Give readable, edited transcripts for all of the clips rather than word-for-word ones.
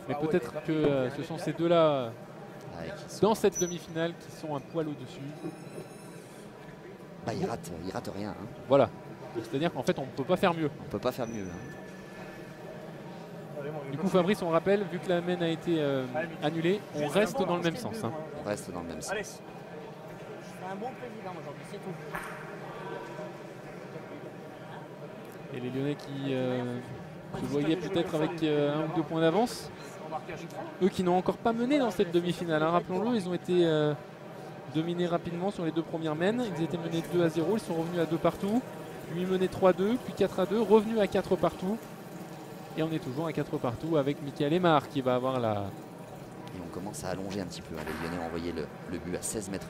Mais peut-être que ce sont ces deux-là dans cette demi-finale qui sont un poil au-dessus. Bah, il rate rien. Hein. Voilà. C'est-à-dire qu'en fait, on ne peut pas faire mieux. On ne peut pas faire mieux. Hein. Du coup, Fabrice, on rappelle, vu que la main a été annulée, on reste dans le même sens. Hein. On reste dans le même sens. Je suis un bon président aujourd'hui, c'est tout. Et les Lyonnais qui se voyaient peut-être avec 1 ou 2 points d'avance. Eux qui n'ont encore pas mené dans cette demi-finale. Hein. Rappelons-le, ils ont été dominés rapidement sur les 2 premières mènes. Ils étaient menés 2-0, ils sont revenus à 2 partout. Puis menés 3-2, puis 4-2, revenus à 4 partout. Et on est toujours à 4 partout avec Michael Aymar qui va avoir la... Et on commence à allonger un petit peu. Les Lyonnais ont envoyé le but à 16,10 m.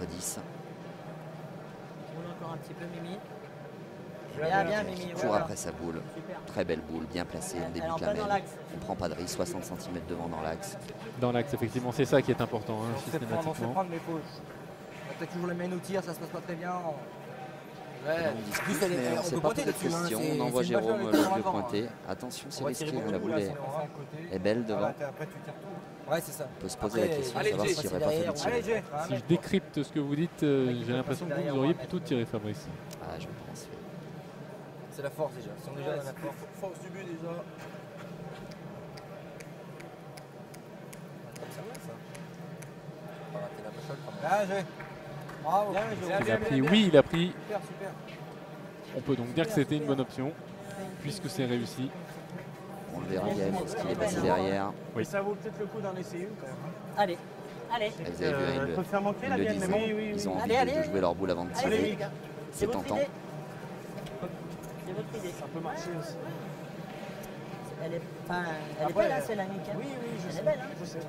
On a encore un petit peu, Mimi. Bien, Mimi. Toujours voilà. après sa boule. Super. Très belle boule, bien placée. On débute la main. On ne prend pas de risque, 60 cm devant dans l'axe. Dans l'axe, effectivement, c'est ça qui est important, hein, systématiquement. On fait prendre mes poches. On a toujours les mains au tir, ça se passe pas très bien. Ouais. On discute, mais on ne sait pas poser de questions. On envoie Jérôme le pointer. Attention, c'est risqué. La boule est belle devant. Ouais, c'est ça. On peut se poser la question de savoir s'il n'y aurait pas fallu tirer. Si je décrypte ce que vous dites, j'ai l'impression que vous auriez plutôt tiré, Fabrice. Ah, je pense. C'est la force déjà. Ils sont déjà dans la force du but déjà. Bravo. Il a pris, oui, il a pris. Super, super. On peut donc dire que c'était une bonne option, puisque c'est réussi. On le verra bien parce qu'il est passé derrière. Oui. Ça vaut peut-être le coup d'en essayer une quand même. Allez, allez. Et vous avez vu, peut faire manquer la mienne, mais bon, oui. Ils ont envie de jouer leur boule avant de Allez, tirer. C'est tentant. C'est votre idée. Ça peut marcher aussi. Elle est belle, hein, c'est la nique. Hein. Oui, je sais. Elle est belle, hein. Je sais.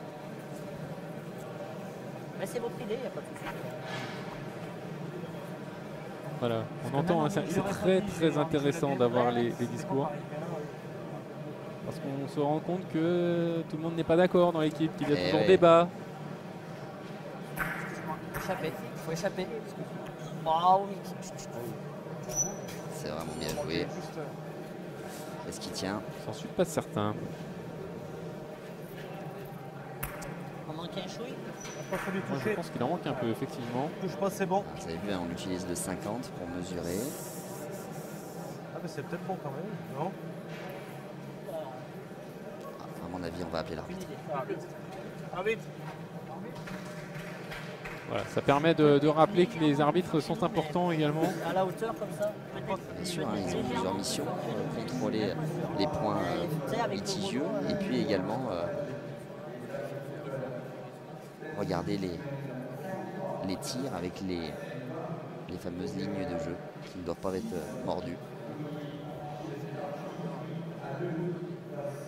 Mais c'est votre idée, il n'y a pas de souci. Voilà, on entend, hein, c'est très très intéressant d'avoir les discours. Parce qu'on se rend compte que tout le monde n'est pas d'accord dans l'équipe, qu'il y a toujours débat. Échapper, il faut échapper. Oh, oui. C'est vraiment bien joué. Est-ce qu'il tient? J'en suis pas certain. On manque un chouille. Moi, je pense qu'il en manque un peu, effectivement. Je pense que c'est bon. Vous avez vu, on utilise le 50 pour mesurer. Ah, mais c'est peut-être bon quand même, non? À mon avis, on va appeler l'arbitre. Arbitre. Voilà, ça permet de rappeler que les arbitres sont importants également. À la hauteur comme ça. Bien sûr, hein, ils ont plusieurs missions, contrôler les points litigieux et puis également regarder les tirs avec les fameuses lignes de jeu qui ne doivent pas être mordues.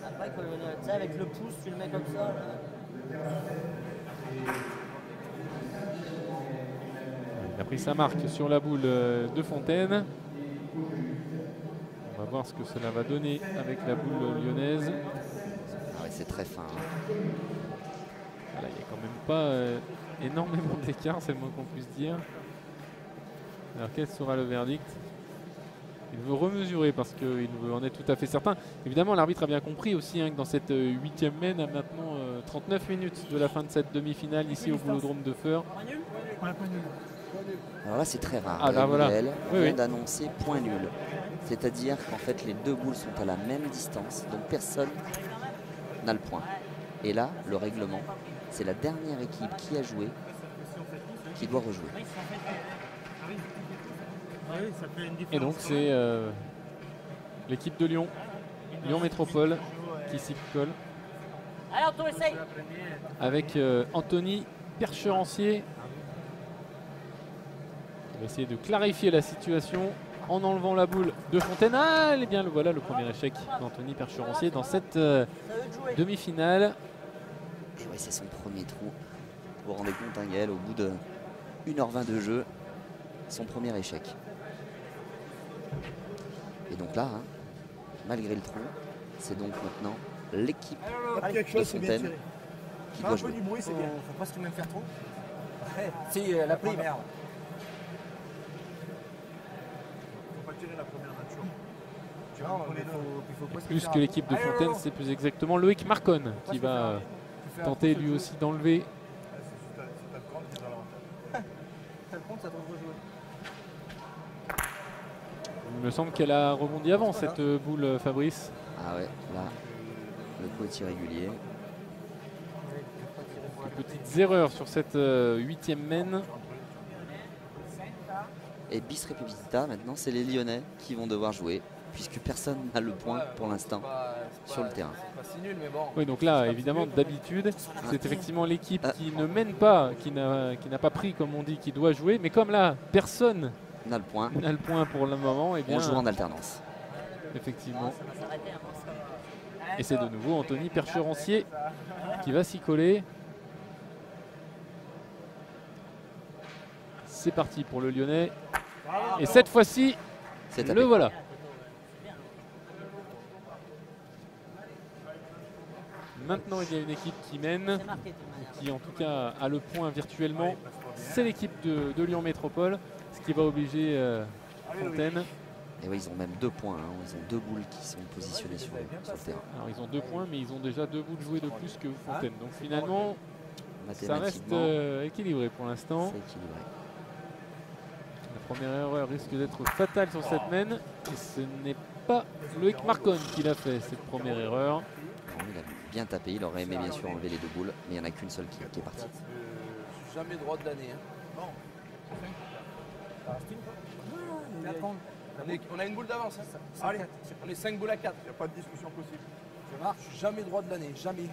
Après, avec le pouce, tu le mets comme ça. Là. Il a pris sa marque sur la boule de Fontaine. On va voir ce que cela va donner avec la boule lyonnaise. Ah ouais, c'est très fin. Hein. Voilà, il n'y a quand même pas énormément d'écart, c'est le moins qu'on puisse dire. Alors quel sera le verdict? Il veut remesurer parce qu'il en est tout à fait certain. Évidemment, l'arbitre a bien compris aussi hein, que dans cette 8e mène, à maintenant 39 minutes de la fin de cette demi-finale ici au Boulodrome de Feur. Alors là, c'est très rare. Ah là, voilà. Vient d'annoncer point nul. C'est-à-dire qu'en fait, les deux boules sont à la même distance, donc personne n'a le point. Et là, le règlement, c'est la dernière équipe qui a joué qui doit rejouer. Et donc c'est l'équipe de Lyon, Lyon Métropole, qui s'y colle. Alors, toi, essaye. Avec Anthony Percherancier. Il va essayer de clarifier la situation en enlevant la boule de Fontaine. Ah, eh bien, voilà le premier échec d'Anthony Percherancier dans cette demi-finale. Et oui, c'est son premier trou. Vous vous rendez compte, hein, Gaël, au bout de 1h20 de jeu, son premier échec. Et donc là, hein, malgré le trou, c'est donc maintenant l'équipe de Fontaine qui doit jouer. Du bruit, c'est bien. Faut pas se même faire trop. Si, la pris, merde. Faut pas tirer la première nature. Non, mais faut pas se Plus faire que l'équipe de attention. Fontaine, c'est plus exactement Loïc Marconne qui va Tu fais tenter attention, lui aussi d'enlever. C'est ta grande qui est dans l'avantage. ça le compte, ça te rejouer. Il me semble qu'elle a rebondi avant cette boule, Fabrice. Ah ouais, là, le coup est irrégulier. Des petites erreurs sur cette 8e main. Et bis repetita, maintenant, c'est les Lyonnais qui vont devoir jouer, puisque personne n'a le point pour l'instant sur le terrain. C'est pas si nul, mais bon. Oui, donc là, évidemment, d'habitude, c'est effectivement l'équipe qui ne mène pas, qui n'a pas pris, comme on dit, qui doit jouer. Mais comme là, personne On a le point, n'a le point pour le moment, et bien, on joue en alternance. effectivement. Et c'est de nouveau Anthony Percherencier qui va s'y coller. C'est parti pour le Lyonnais. Et cette fois-ci, C'est le tapé. voilà. Maintenant, il y a une équipe qui mène, C'est marqué de toute manière. qui en tout cas a le point virtuellement. C'est l'équipe de Lyon Métropole, ce qui va obliger Fontaine. Et oui, ils ont même 2 points, hein. Ils ont 2 boules qui sont positionnées sur le terrain. Alors ils ont 2 points, mais ils ont déjà 2 boules jouées de plus que Fontaine. Donc finalement, ça reste Mathématiquement, équilibré pour l'instant. c'est équilibré. La première erreur risque d'être fatale sur cette main. Et ce n'est pas Loïc Marconne qui l'a fait, cette première erreur. Bon, il a bien tapé, il aurait aimé bien sûr enlever les 2 boules, mais il n'y en a qu'une seule qui est partie. Jamais droit de l'année. Hein. On a une boule d'avance. Hein. Allez. On est 5 boules à 4. Il n'y a pas de discussion possible. Ça marche. Jamais droit de l'année. Jamais.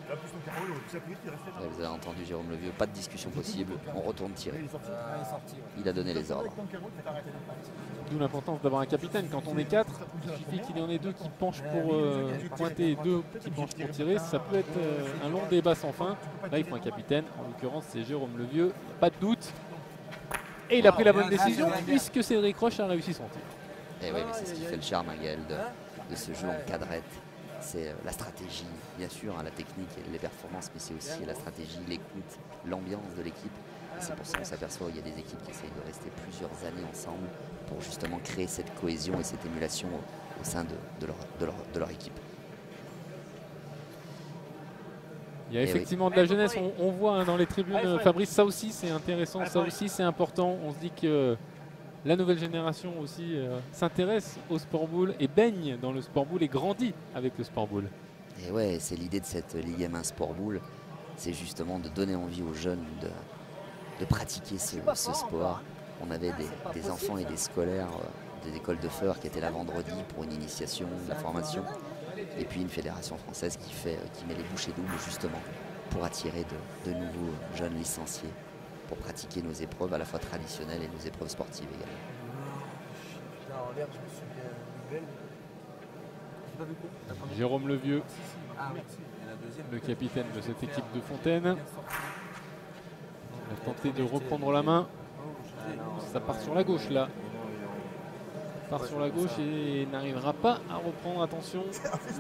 Là, plus ton carreau, il s'appuie, il restait Là, vous avez entendu Jérôme Levieux, pas de discussion possible, on retourne tirer. Il est sorti. Il est sorti. Ouais. Il a donné les ordres. Avec ton carreau, tu t'as arrêté de partir. D'où l'importance d'avoir un capitaine. Quand on est 4, il suffit qu'il y en ait 2 qui penchent pour pointer et 2 qui penchent pour tirer. Ça peut être un long débat sans fin. Là, il faut un capitaine. En l'occurrence, c'est Jérôme Levieux. Pas de doute. Et il a pris la bonne décision puisque Cédric Roche a réussi son tir. Et oui, mais c'est ce qui fait le charme, hein, Gaël, de ce jeu en cadrette. C'est la stratégie, bien sûr, hein, la technique et les performances, mais c'est aussi la stratégie, l'écoute, l'ambiance de l'équipe. C'est pour ça qu'on s'aperçoit qu'il y a des équipes qui essayent de rester plusieurs années ensemble pour justement créer cette cohésion et cette émulation au sein de leur équipe. Il y a Eh effectivement de la jeunesse. On voit hein, dans les tribunes, Fabrice, ça aussi c'est intéressant, ça aussi c'est important. On se dit que la nouvelle génération aussi s'intéresse au sport boule et baigne dans le sport boule et grandit avec le sport boule. Et ouais, c'est l'idée de cette Ligue M1 Sport Boule, c'est justement de donner envie aux jeunes de pratiquer ce sport. On avait des enfants et des scolaires des écoles de Feur qui étaient là vendredi pour une initiation, de la formation. Et puis une fédération française qui met les bouchées doubles justement pour attirer de nouveaux jeunes licenciés pour pratiquer nos épreuves à la fois traditionnelles et nos épreuves sportives également. Putain, en l'air, je me souviens belle. J'ai pas vu quoi. Jérôme Levieux, Ah oui. Et la deuxième. le capitaine de cette équipe de Fontaine, a tenté de reprendre la main. Ça part sur la gauche là. Ça part sur la gauche et n'arrivera pas à reprendre. Attention,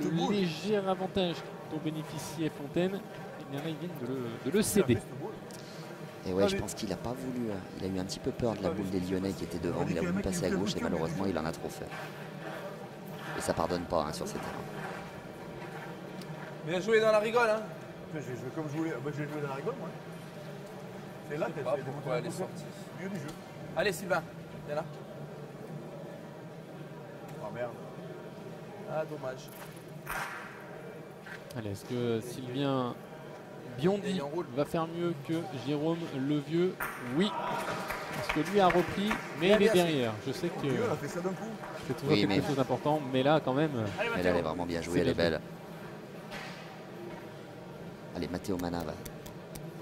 le léger avantage dont bénéficiait Fontaine. Il y en a, ils viennent de le céder. Et ouais, je pense qu'il n'a pas voulu, il a eu un petit peu peur de la boule des Lyonnais qui était devant, il a voulu passer à gauche et malheureusement il en a trop fait. Et ça pardonne pas hein, sur ces terrains. Bien joué dans la rigole, hein. J'ai joué comme je voulais. Bah, j'ai joué dans la rigole, moi. C'est là Je sais qu'elle pas s'est pourquoi elle est sortie. Mieux du jeu. Allez, Sylvain. Viens là. Oh merde. Ah, dommage. Allez, est-ce que Sylvain Biondi va faire mieux que Jérôme Levieux? Oui, parce que lui a repris, mais il est derrière. Je sais que Dieu, elle a fait ça d'un coup. c'est toujours Oui, quelque mais- chose d'important, mais là quand même, Elle est vraiment bien jouée, C'est elle est bien belle. Allez, Matteo Mana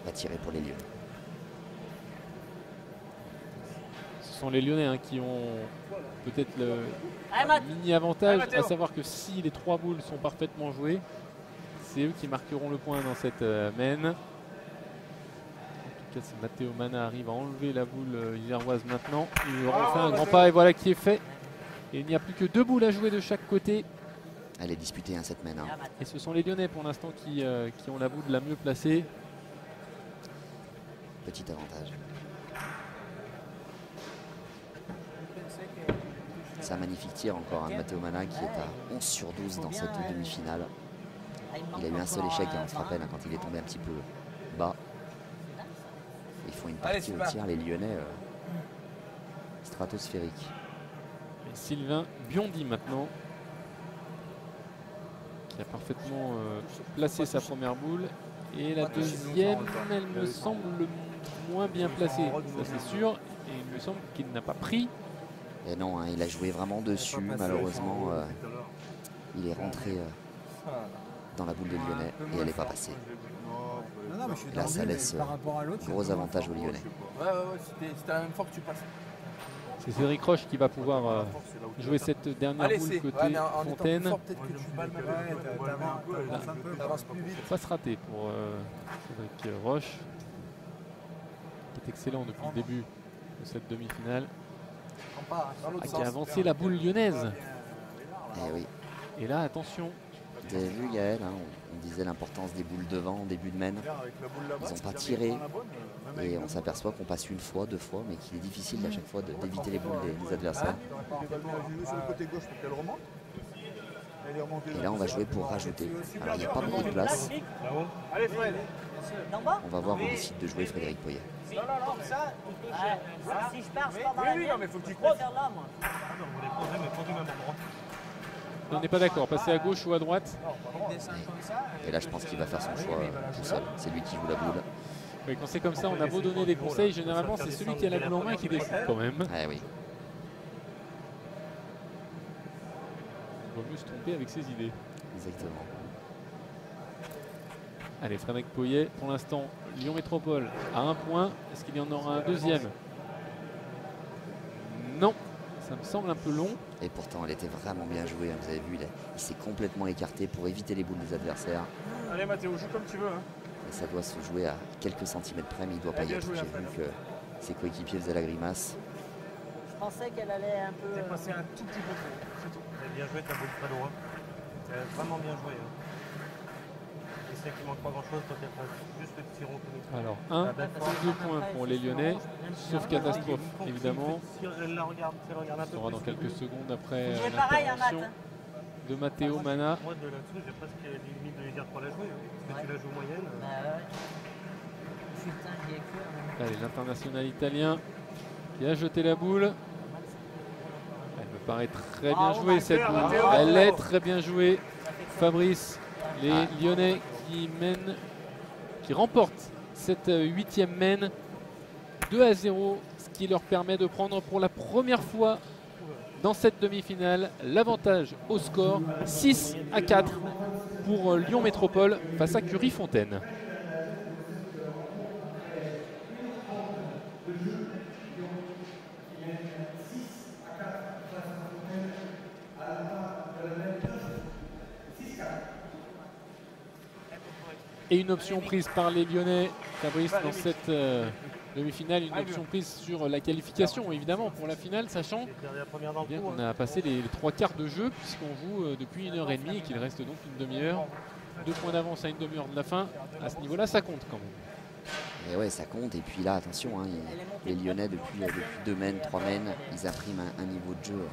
va tirer pour les Lyonnais. ce sont les Lyonnais hein, qui ont peut-être le Allez, Matt. mini avantage, à savoir que si les 3 boules sont parfaitement jouées, c'est eux qui marqueront le point dans cette main. En tout cas, si Matteo Mana arrive à enlever la boule iséroise maintenant, il refait un grand pas et voilà qui est fait. Et il n'y a plus que 2 boules à jouer de chaque côté. Elle est disputée hein, cette main. Hein. Et ce sont les Lyonnais pour l'instant qui ont la boule la mieux placée. Petit avantage. C'est un magnifique tir encore, hein, de Matteo Mana qui est à 11 sur 12 dans cette demi-finale. Il a eu un seul échec, hein, on se rappelle, hein, quand il est tombé un petit peu bas. Ils font une partie au tir, les Lyonnais, stratosphériques. Et Sylvain Biondi maintenant, qui a parfaitement placé sa première boule. Et la deuxième, elle me semble moins bien placée, ça c'est sûr. Et il me semble qu'il n'a pas pris. Et non, hein, il a joué vraiment dessus, malheureusement. Il est rentré dans la boule des Lyonnais et elle n'est pas passée. Et là, ça laisse gros avantage aux Lyonnais. Ouais, c'était la même fois que tu passes. C'est Cédric Roche qui va pouvoir jouer cette dernière boule côté Fontaine. Peut-être que tu avances plus vite. Faut pas se rater pour Cédric Roche, qui est excellent depuis le début de cette demi-finale, qui a avancé la boule lyonnaise. Et oui. Et là, attention. Vous avez vu Gaël, hein, on disait l'importance des boules devant en début de main. Ils n'ont pas tiré et on s'aperçoit qu'on passe une fois, deux fois, mais qu'il est difficile à chaque fois d'éviter les boules des adversaires. Et là, on va jouer pour rajouter. Alors, il n'y a pas beaucoup de place. On va voir où décide de jouer Frédéric Poyet. Si je pars, je pars dans Oui, non, mais faut que tu croises. là, moi. On n'est pas d'accord, passer à gauche ou à droite. Et là, je pense qu'il va faire son choix tout seul. C'est lui qui joue la boule. Oui, quand c'est comme ça, on a beau donner des conseils, généralement c'est celui qui a la boule en main qui décide quand même. Ah oui. Il vaut mieux se tromper avec ses idées. Exactement. Allez, Frédéric Poyet, pour l'instant, Lyon Métropole à 1 point. Est-ce qu'il y en aura un deuxième? Non, ça me semble un peu long. Et pourtant, elle était vraiment bien jouée. Hein, vous avez vu, il s'est complètement écarté pour éviter les boules des adversaires. Allez Mathéo, joue comme tu veux. Hein. Et ça doit se jouer à quelques centimètres près, mais il ne doit pas y être. J'ai vu que ses coéquipiers faisaient la grimace. Je pensais qu'elle allait un peu. T'es passé un tout petit peu trop, c'est tout. T'as bien joué ta boule très loin. T'as vraiment bien joué. Hein. Et c'est qu'il manque pas grand chose, toi tu as juste le petit rond. Alors, 1 ou 2 points pour les Lyonnais, sauf catastrophe évidemment. Si elle la regarde, si elle regarde un On peu sera dans plus. quelques secondes après J'ai pareil, un l'intervention matin. de Matteo Mana. Moi de là-dessous, j'ai presque limite de lui dire pour la jouer. Hein, parce que tu la joues moyenne. Bah ouais. Putain, j'y ai cru. Allez, l'international italien qui a jeté la boule. Elle me paraît très bien jouée cette boule. Elle est très bien jouée. Fabrice, les Lyonnais qui mènent, qui remportent cette 8e main 2-0, ce qui leur permet de prendre pour la première fois dans cette demi-finale l'avantage au score 6-4 pour Lyon Métropole face à Curie-Fontaine. Et une option prise par les Lyonnais, Fabrice, dans cette demi-finale, une option prise sur la qualification évidemment pour la finale, sachant bien qu'on a passé les 3 quarts de jeu puisqu'on joue depuis 1h30 et qu'il reste donc une demi-heure. 2 points d'avance à une demi-heure de la fin, à ce niveau-là ça compte quand même. Et ouais, ça compte. Et puis là, attention, hein, les Lyonnais, depuis 2 mains, 3 mains, ils impriment un niveau de jeu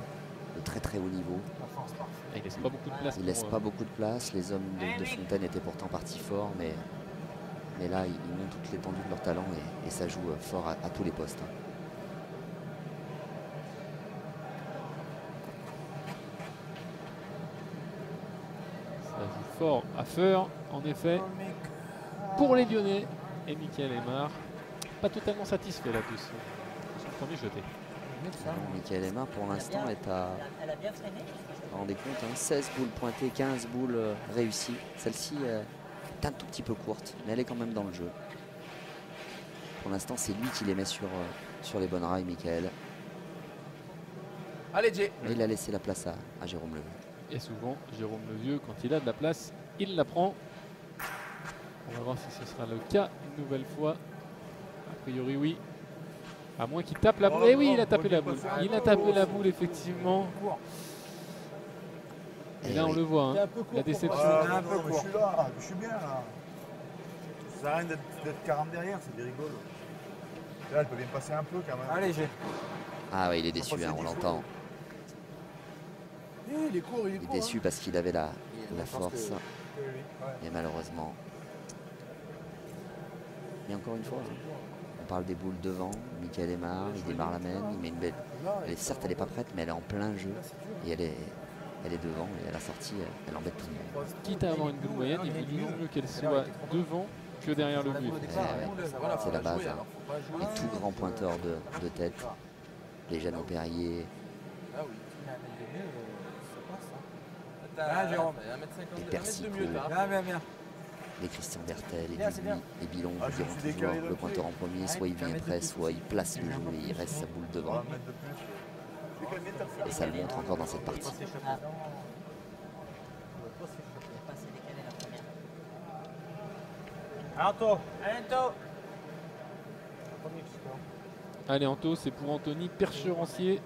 de très très haut niveau. Et il laisse pas beaucoup de place. Ils ne laissent pas beaucoup de place. Les hommes de Fontaine étaient pourtant partis forts, mais là, ils montrent toute l'étendue de leur talent et ça joue fort à tous les postes. Hein. Ça joue fort à Feur, en effet, pour les Lyonnais. Et Mickaël Aymar, pas totalement satisfait là de son premier jeté. Mickaël Aymar, pour l'instant, est à... Elle a bien freiné. Vous vous rendez compte, hein, 16 boules pointées, 15 boules réussies. Celle-ci est un tout petit peu courte, mais elle est quand même dans le jeu. Pour l'instant, c'est lui qui les met sur les bonnes rails, Mickaël. Allez, Jay. Mais il a laissé la place à Jérôme Levieux. Et souvent, Jérôme Levieux, quand il a de la place, il la prend. On va voir si ce sera le cas une nouvelle fois. A priori, oui. À moins qu'il tape la boule. Et oui, il a tapé la boule. Il a tapé la boule, effectivement. Et là, on le voit, hein, la déception. Un peu court. Je suis bien là. Ça sert à rien d'être 40 derrière, c'est des rigoles. Là, elle peut bien passer un peu quand même. Allez, Jay. Ah oui, il est déçu, hein, on l'entend. Il est court, Il est déçu parce qu'il avait la force. Et malheureusement. Mais encore une fois, on parle des boules devant. Michael Aymar, il démarre la main, il met une belle. Certes, elle n'est pas prête, mais elle est en plein jeu. Et elle est devant. Et à la sortie, elle embête tout le monde. Quitte à avoir une boule moyenne, il vaut mieux qu'elle soit devant que derrière le but. C'est la base. Hein. Les tout grands pointeurs de tête. Les Jeannot Perrier. Les Persico. Les Christian Bertel, les Bilon qui diront toujours le pointeur en premier, soit il vient près, soit il place le jeu et il reste sa boule devant. Et ça le montre encore dans cette partie. Allez, Anto, c'est pour Anthony Percherancier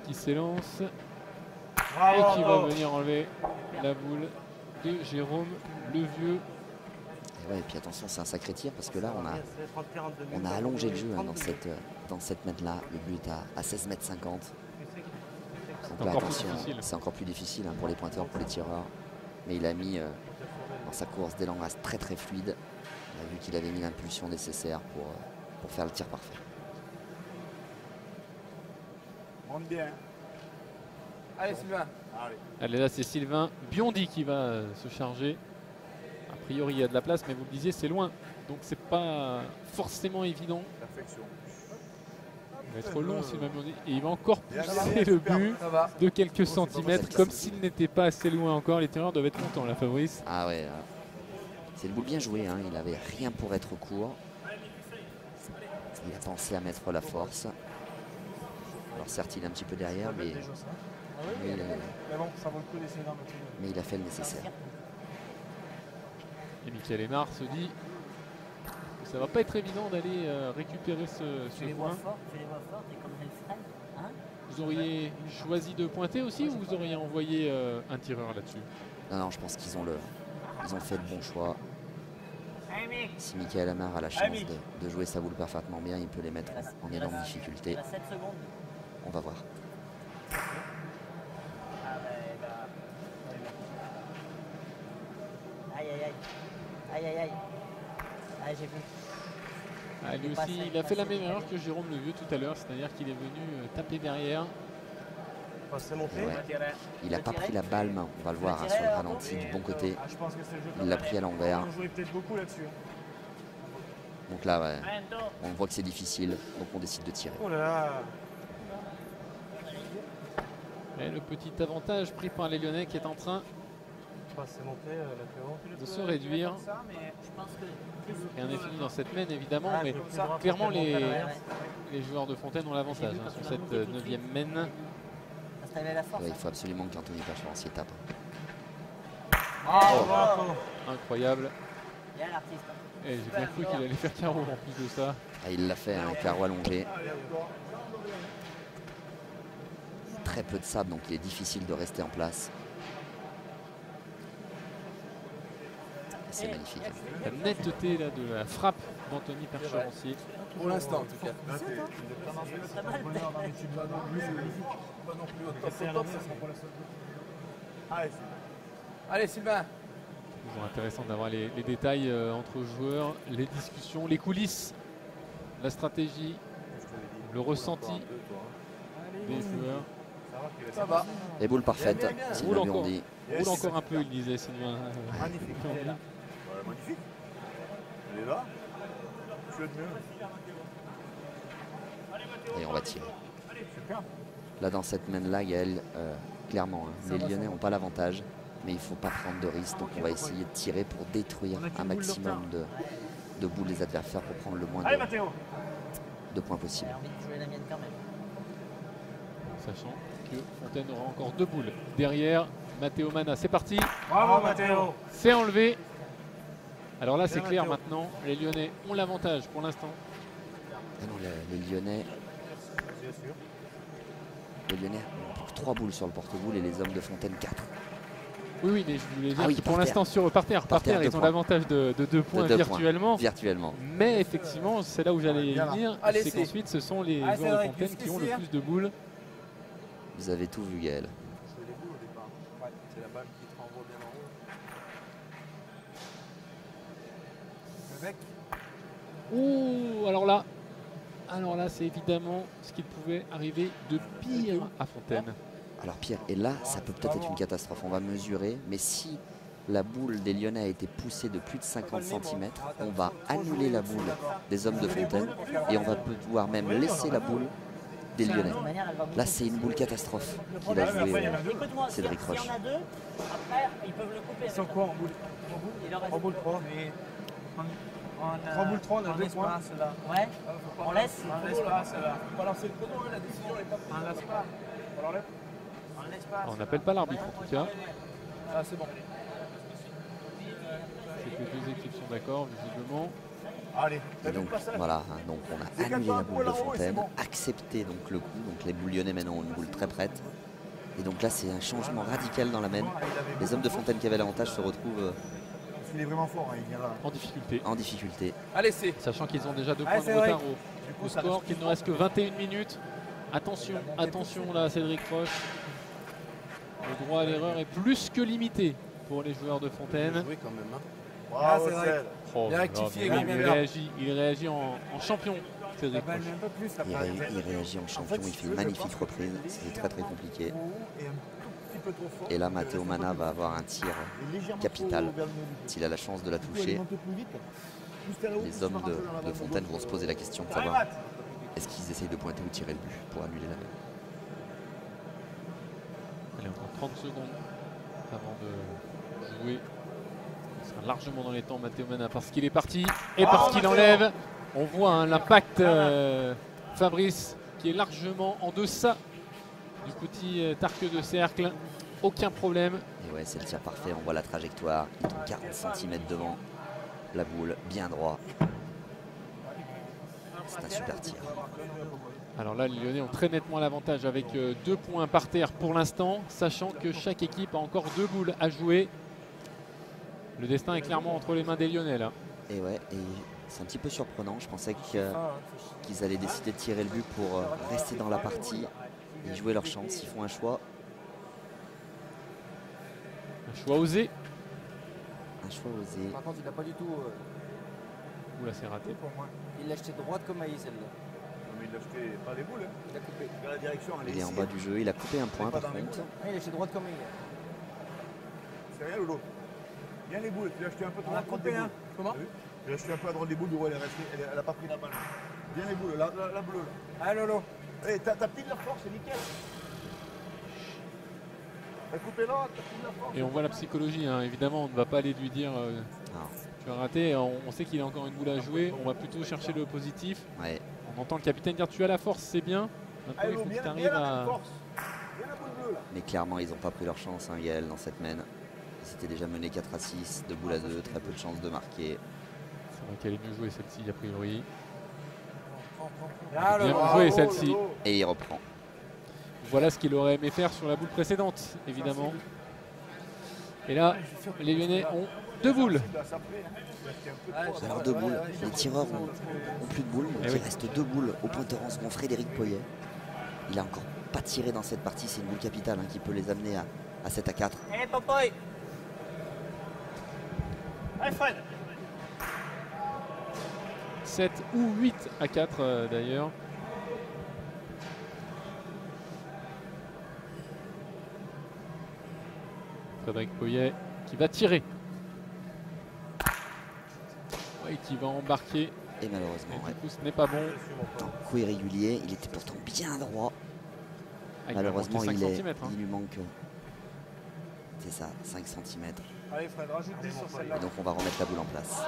qui s'élance et qui va venir enlever la boule de Jérôme Levieux. Et puis attention, c'est un sacré tir parce que là on a allongé le jeu hein, dans cette mètre là. Le but à 16,50 m. Donc là attention, c'est encore plus difficile hein, pour les pointeurs, pour les tireurs. Mais il a mis dans sa course d'élan très très fluide. On a vu qu'il avait mis l'impulsion nécessaire pour faire le tir parfait. Monte bien. Allez Sylvain. Allez, là c'est Sylvain Biondi qui va se charger. A priori il y a de la place, mais vous le disiez, c'est loin. Donc c'est pas forcément évident. Perfection. Il va être long Sylvain Biondi. Et il va encore pousser le but de quelques centimètres, comme s'il n'était pas assez loin encore. Les tireurs doivent être contents là, Fabrice. Ah ouais, c'est une boule bien jouée, hein. Il n'avait rien pour être court. Il a pensé à mettre la force. Alors certes il est un petit peu derrière, mais il a fait le nécessaire. Et Michael Aymar se dit que ça va pas être évident d'aller récupérer ce point. Vous auriez choisi de pointer aussi ou vous auriez envoyé un tireur là-dessus? Non, je pense qu'ils ont fait le bon choix. Si Michael Aymar a la chance de jouer sa boule parfaitement bien, il peut les mettre en énorme difficulté. On va voir. J'ai vu. Ah, lui aussi, il a fait la même erreur que Jérôme Levieux tout à l'heure, c'est-à-dire qu'il est venu taper derrière. Ouais. Il n'a pas pris la balle main, on va le voir hein, sur le ralenti du bon côté. Il l'a pris à l'envers. Donc là, ouais, on voit que c'est difficile, donc on décide de tirer. Oh là là. Et le petit avantage pris par les Lyonnais qui est en train de se réduire. Rien n'est fini dans cette mène évidemment, mais clairement les joueurs de Fontaine ont l'avantage hein, sur cette 9e mène. Ouais, il faut absolument qu'Anthony Percherancier tape. Incroyable. Et j'ai bien cru qu'il allait faire carreau en plus de ça. Ah, il l'a fait, un carreau allongé. Très peu de sable, donc il est difficile de rester en place. C'est magnifique. La netteté là, de la frappe d'Anthony Percherancier. Pour l'instant en tout cas. Allez Sylvain. Toujours intéressant d'avoir les détails entre joueurs, les discussions, les coulisses, la stratégie, le ressenti des joueurs. Ça va. Les boules parfaites, Sylvain Biondi. Roule encore un peu, il disait Sylvain. Magnifique. Magnifique. Elle est là. Tu es de mieux. Et on va tirer. Super. Là dans cette main-là, Gaël, clairement, hein, les Lyonnais n'ont pas l'avantage, mais il ne faut pas prendre de risques. Donc on va essayer de tirer pour détruire un maximum de boules des adversaires pour prendre le moins de points possible. Sachant que Fontaine aura encore 2 boules. Derrière, Matteo Mana, c'est parti. Bravo Matteo. C'est enlevé. Alors là c'est clair maintenant, les Lyonnais ont l'avantage pour l'instant. Ah non, les Lyonnais ont 3 boules sur le porte-boule et les hommes de Fontaine 4. Oui, mais je voulais dire oui, que pour l'instant sur par terre, ils ont l'avantage de 2 points virtuellement. Mais effectivement, c'est là où j'allais y venir. C'est qu'ensuite ce sont les joueurs de Fontaine qui ont le plus de boules. Vous avez tout vu, Gaël. C'est les boules au départ. Ouais, c'est la balle qui te renvoie bien en haut. Le mec, Ouh, alors là, c'est évidemment ce qu'il pouvait arriver de pire à Fontaine. Alors Pierre, et là, ça peut peut-être être une catastrophe. On va mesurer, mais si la boule des Lyonnais a été poussée de plus de 50 cm, on va annuler la boule des hommes de Fontaine et on va pouvoir même laisser la boule des Lyonnais. Là, c'est une boule catastrophe qu'il a joué Cédric Roche. S'il y en a deux, après, ils peuvent le couper. ils sont quoi en boule? Il en reste 3 boules 3. Mais 3 boules 3, on a 2 points. là. Ouais, on laisse. On laisse pas celle-là. Faut pas lancer le chrono, la décision n'est pas prise. On laisse pas. On l'enlève. On laisse pas. On n'appelle pas l'arbitre en tout cas. Ah, c'est bon. C'est que les deux équipes sont d'accord, visiblement. Allez, Et t'as vu donc le passage? voilà, hein, donc on a annulé la boule de Fontaine, accepté donc le coup, donc les boules lyonnais maintenant ont une boule très prête. Et donc là c'est un changement radical dans la mène. Les hommes de Fontaine qui avaient l'avantage se retrouvent Il est vraiment fort, hein, il vient là. En difficulté. en difficulté. Allez, c'est. Sachant qu'ils ont déjà 2 Allez, points de Cédric. retard au score, qu'il ne reste que 21 minutes. Attention, attention là, Cédric Roche. Le droit à l'erreur est plus que limité pour les joueurs de Fontaine. Joué quand même. Hein. Bravo, c'est vrai. Ced. Oh, Bien là, rectifié, mais bien, il bien. réagit en champion, La Cédric balle Roche. met un peu plus la Il réagit en champion, il fait une magnifique reprise, c'était très compliqué. Et un tout petit peu trop fort. Et là Matteo Mana va avoir un tir Et légèrement capital. trop vers le milieu du jeu. S'il a la chance de la Il faut toucher. alimenter plus vite. Plus t'es là-haut, plus Les tu hommes vas rentrer dans la de bande Fontaine gauche. vont se poser la question de savoir est-ce qu'ils essayent de pointer ou tirer le but pour annuler la mène. Allez, encore 30 secondes avant de jouer. Il sera largement dans les temps, Matteo Mana, parce qu'il est parti et parce qu'il enlève. On voit hein, l'impact Fabrice qui est largement en deçà du petit arc de cercle. Aucun problème. Et ouais, c'est le tir parfait, on voit la trajectoire, il tombe 40 cm devant la boule, bien droit. C'est un super tir. Alors là, les Lyonnais ont très nettement l'avantage avec 2 points par terre pour l'instant, sachant que chaque équipe a encore 2 boules à jouer. Le destin est clairement entre les mains des Lyonnais là. Et ouais, et c'est un petit peu surprenant, je pensais qu'ils allaient décider de tirer le but pour rester dans la partie et jouer leur chance. Ils font un choix Un choix osé. osé. Par contre, il n'a pas du tout. Oula, c'est raté. Pour moi. Il l'a jeté droite comme Aïe celle-là. Non, mais il a jeté pas les boules. Hein. Il a coupé. Vers la direction, elle Il est ici, en bas hein. du jeu, il a coupé un point pas par dans les contre. boules. Ah, il a jeté droite comme Aïe. C'est rien, Lolo. Viens les boules, tu l'as jeté un peu trop On a à droite coupé des un. boules. Comment? Tu l'as jeté un peu à droite des boules, du coup elle est restée, elle a pas pris la balle. Viens les boules, la bleue. Là. Ah, Lolo. Eh, t'as pris de la force, c'est nickel. T'as coupé là, t'as pris de la force. Et on voit la psychologie, hein. Évidemment, on ne va pas aller lui dire Non, tu as raté. On sait qu'il a encore une boule à jouer. On va plutôt chercher le positif. ouais. On entend le capitaine dire tu as la force, c'est bien. Maintenant, Allez, il faut que bien, tu bien arrives la même à. force. Viens la boule bleue là. Mais clairement, ils n'ont pas pris leur chance, hein, Gaël, dans cette mène. Ils s'étaient déjà menés 4-6, 2 boules à 2, très peu de chances de marquer. C'est vrai qu'elle est mieux jouée celle-ci, a priori. Ah, Bien Lolo. joué, Bravo, celle-ci. Lolo. Et il reprend. Voilà ce qu'il aurait aimé faire sur la boule précédente, évidemment. Et là, les Lyonnais ont 2 boules. Là, ça fait, hein. Il a jeté un peu trop. Alors 2 boules, les tireurs ont plus de boules, donc Eh il oui. reste 2 boules au pointeur en second, Frédéric Poyet. Il a encore pas tiré dans cette partie, c'est une boule capitale hein, qui peut les amener à 7 à 4. Eh, Popoy. Allez, Fred. 7 ou 8 à 4 d'ailleurs. Frédéric Poyet qui va tirer. Oui, qui va embarquer. Et malheureusement, Et ouais. du coup, ce n'est pas bon. Coup irrégulier, il était pourtant bien droit. Ah, il lui a Malheureusement, manqué 5 il centimètres, hein. lui manque, c'est ça, 5 cm. Allez, Fred, rajoute 10 sur Et celle-là. donc on va remettre la boule en place.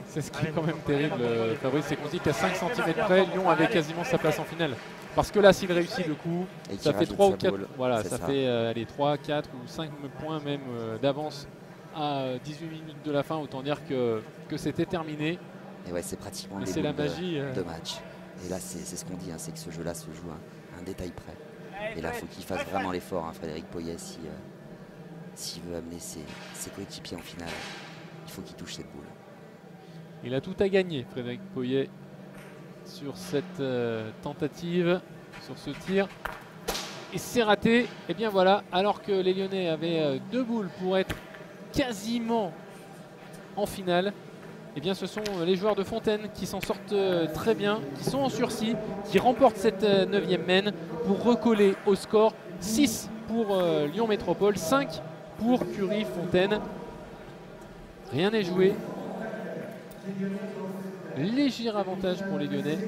C'est ce qui est quand même terrible, Fabrice, c'est qu'on dit qu'à 5 cm près, Lyon avait quasiment sa place en finale. Parce que là, s'il réussit le coup, Et ça qui fait rajoute 3 ou sa 4, boule. voilà, C'est ça fait allez, 3, 4 ou 5 points même d'avance à 18 minutes de la fin. Autant dire que c'était terminé. Et ouais, c'est pratiquement Mais des c'est la boules magie. de match. Et là, c'est ce qu'on dit, hein, c'est que ce jeu-là se joue à un détail près. Et là, il faut qu'il fasse vraiment l'effort, hein, Frédéric Poyet, s'il veut amener ses coéquipiers en finale. Il faut qu'il touche cette boule. Il a tout à gagner, Frédéric Poyet, sur cette tentative, sur ce tir. Et c'est raté. Et bien voilà, alors que les Lyonnais avaient 2 boules pour être quasiment en finale, et bien ce sont les joueurs de Fontaine qui s'en sortent très bien, qui sont en sursis, qui remportent cette 9e main pour recoller au score 6 pour Lyon Métropole, 5 pour Curie Fontaine. Rien n'est joué. Léger avantage pour les Lyonnais.